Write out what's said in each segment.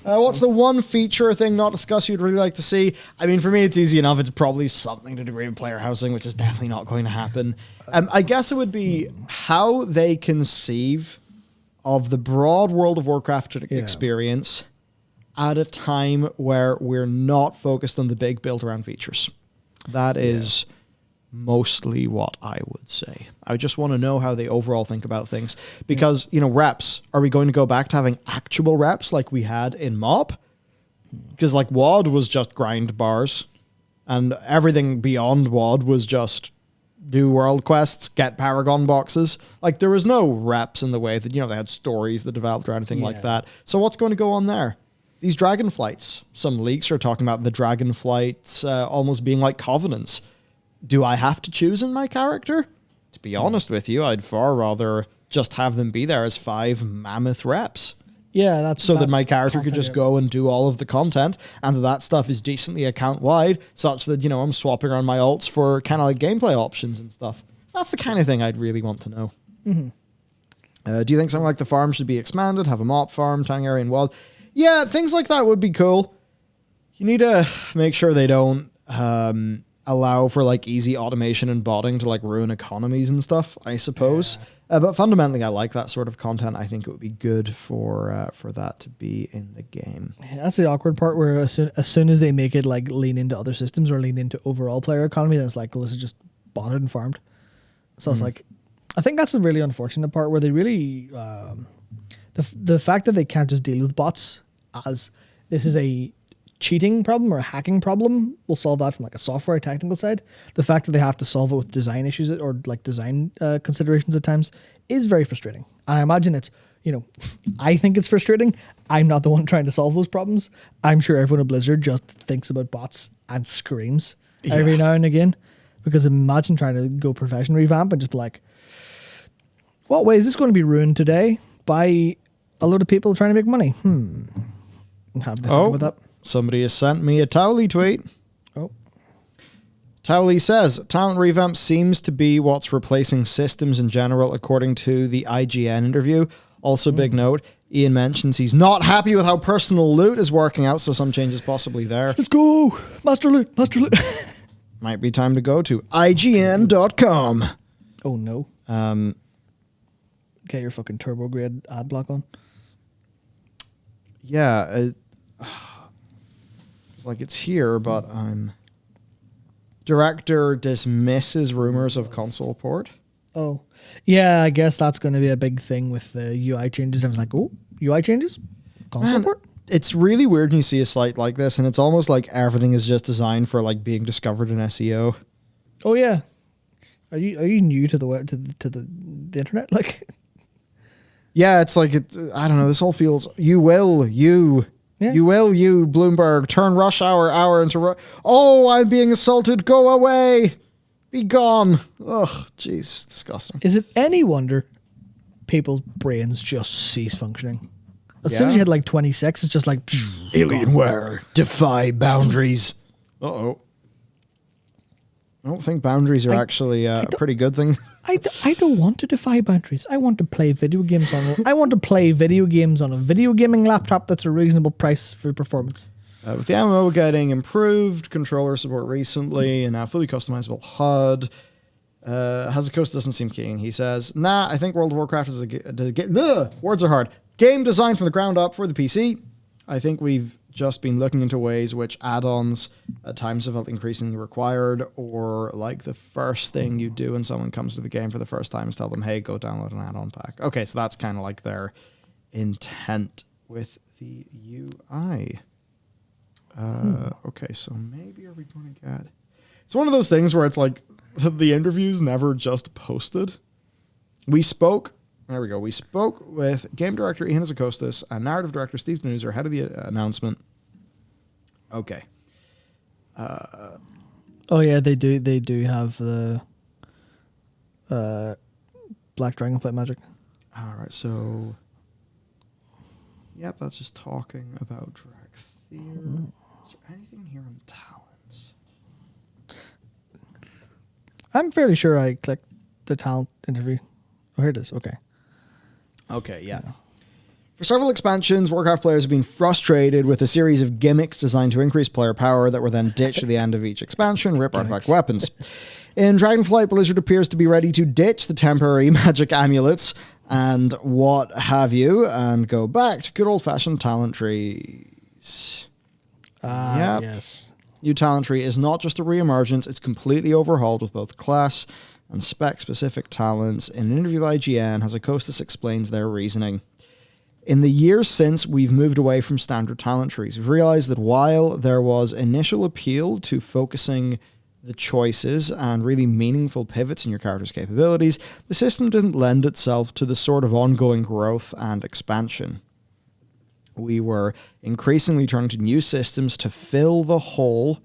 What's the one feature thing not discussed you'd really like to see? I mean, for me, it's easy enough. It's probably something to degree of player housing, which is definitely not going to happen. I guess it would be how they conceive of the broad World of Warcraft experience at a time where we're not focused on the big build-around features. That is mostly what I would say. I just want to know how they overall think about things. Because, reps, are we going to go back to having actual reps like we had in MoP? Because, WoD was just grind bars, and everything beyond WoD was just do world quests, get Paragon boxes. There was no reps in the way that, they had stories that developed or anything like that. So what's going to go on there? These Dragonflights. Some leaks are talking about the Dragonflights almost being like Covenants. Do I have to choose in my character? To be honest with you, I'd far rather just have them be there as 5 mammoth reps. Yeah, that's that my character could just go and do all of the content, and that stuff is decently account-wide, such that, I'm swapping around my alts for kind of gameplay options and stuff. That's the kind of thing I'd really want to know. Mm-hmm. Do you think something like the farm should be expanded, have a MoP farm, tanning area, and wild? Yeah, things like that would be cool. You need to make sure they don't allow for easy automation and botting to ruin economies and stuff, I suppose. But fundamentally, I like that sort of content. I think it would be good for that to be in the game. That's the awkward part, where as soon as they make it lean into other systems or lean into overall player economy, then it's well, this is just botted and farmed. So it's I think that's a really unfortunate part, where they really the fact that they can't just deal with bots as this is a cheating problem or a hacking problem will solve that from a software technical side. The fact that they have to solve it with design issues or design considerations at times is very frustrating. And I imagine it's, I think it's frustrating. I'm not the one trying to solve those problems. I'm sure everyone at Blizzard just thinks about bots and screams every now and again, because imagine trying to go profession revamp and just be what way is this going to be ruined today by a load of people trying to make money? Have to think about that. Somebody has sent me a Towley tweet. Oh. Towley says, talent revamp seems to be what's replacing systems in general, according to the IGN interview. Also, big note, Ian mentions he's not happy with how personal loot is working out, so some changes possibly there. Let's go! Master loot! Might be time to go to IGN.com. Oh, no. Get your fucking turbo grade ad block on. Yeah, it's here, but Director dismisses rumors of console port. Oh. Yeah, I guess that's going to be a big thing with the UI changes. I was oh, UI changes? Console port? It's really weird when you see a site like this, and it's almost like everything is just designed for being discovered in SEO. Oh, yeah. Are you new to the web, to the internet? Yeah, it's I don't know, this all feels, you Bloomberg, turn rush hour into oh, I'm being assaulted, go away, be gone. Ugh, jeez, disgusting. Is it any wonder people's brains just cease functioning? As soon as you hit 26, it's just Alienware, defy boundaries. Uh-oh. I don't think boundaries are actually a pretty good thing. I don't want to defy boundaries. I want to play video games on a video gaming laptop that's a reasonable price for performance. With the ammo getting improved, controller support recently, and now fully customizable HUD. Hazukost doesn't seem keen. He says, nah, I think World of Warcraft is words are hard. Game designed from the ground up for the PC. I think we've just been looking into ways which add-ons at times have felt increasingly required, or the first thing you do when someone comes to the game for the first time is tell them, hey, go download an add-on pack. Okay, so that's kind of their intent with the UI. Okay, so maybe are we going to get... It's one of those things where it's the interview's never just posted. We spoke with game director Ian Hazukost and narrative director Steve Snoozer ahead of the announcement. Okay. Oh yeah, they do have the Black Dragonflight magic. All right, so yep, that's just talking about Drag Theater. Is there anything here on talents? I'm fairly sure I clicked the talent interview. Oh, here it is. Okay. Okay, yeah. For several expansions, Warcraft players have been frustrated with a series of gimmicks designed to increase player power that were then ditched at the end of each expansion. Rip artifact weapons. In Dragonflight, Blizzard appears to be ready to ditch the temporary magic amulets and what have you, and go back to good old-fashioned talent trees. Yes. New talent tree is not just a re-emergence, it's completely overhauled with both class and spec-specific talents. In an interview with IGN, Hazukosis explains their reasoning. In the years since we've moved away from standard talent trees, we've realized that while there was initial appeal to focusing the choices and really meaningful pivots in your character's capabilities, the system didn't lend itself to the sort of ongoing growth and expansion. We were increasingly turning to new systems to fill the hole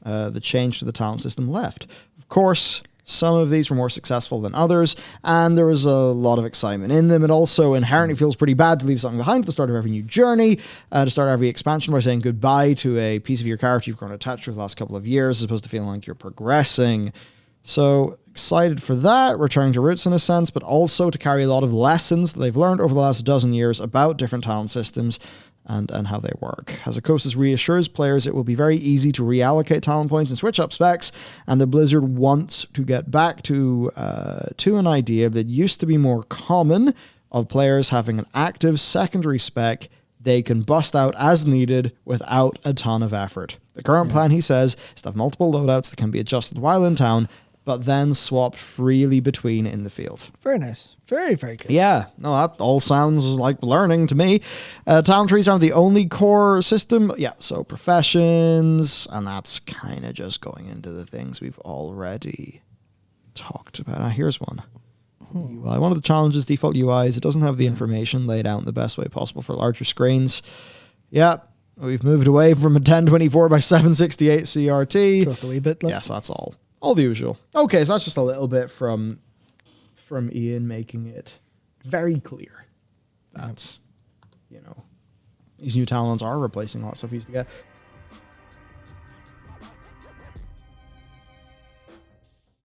the change to the talent system left. Of course, some of these were more successful than others, and there was a lot of excitement in them. It also inherently feels pretty bad to leave something behind at the start of every new journey, to start every expansion by saying goodbye to a piece of your character you've grown attached to for the last couple of years, as opposed to feeling like you're progressing. So excited for that, returning to roots in a sense, but also to carry a lot of lessons that they've learned over the last dozen years about different talent systems and how they work. Hazukosis reassures players it will be very easy to reallocate talent points and switch up specs, and the Blizzard wants to get back to an idea that used to be more common of players having an active secondary spec they can bust out as needed without a ton of effort. The current plan, he says, is to have multiple loadouts that can be adjusted while in town, but then swapped freely between in the field. Very nice. Very, very good. Yeah, no, that all sounds like learning to me. Talent trees aren't the only core system. Yeah, so professions, and that's kind of just going into the things we've already talked about. Here's one. UI. One of the challenges, default UI, is it doesn't have the information laid out in the best way possible for larger screens. Yeah, we've moved away from a 1024 by 768 CRT. Just a wee bit. Yes, that's all. All the usual. Okay, so that's just a little bit from Ian making it very clear that, these new talents are replacing a lot of stuff we used to get.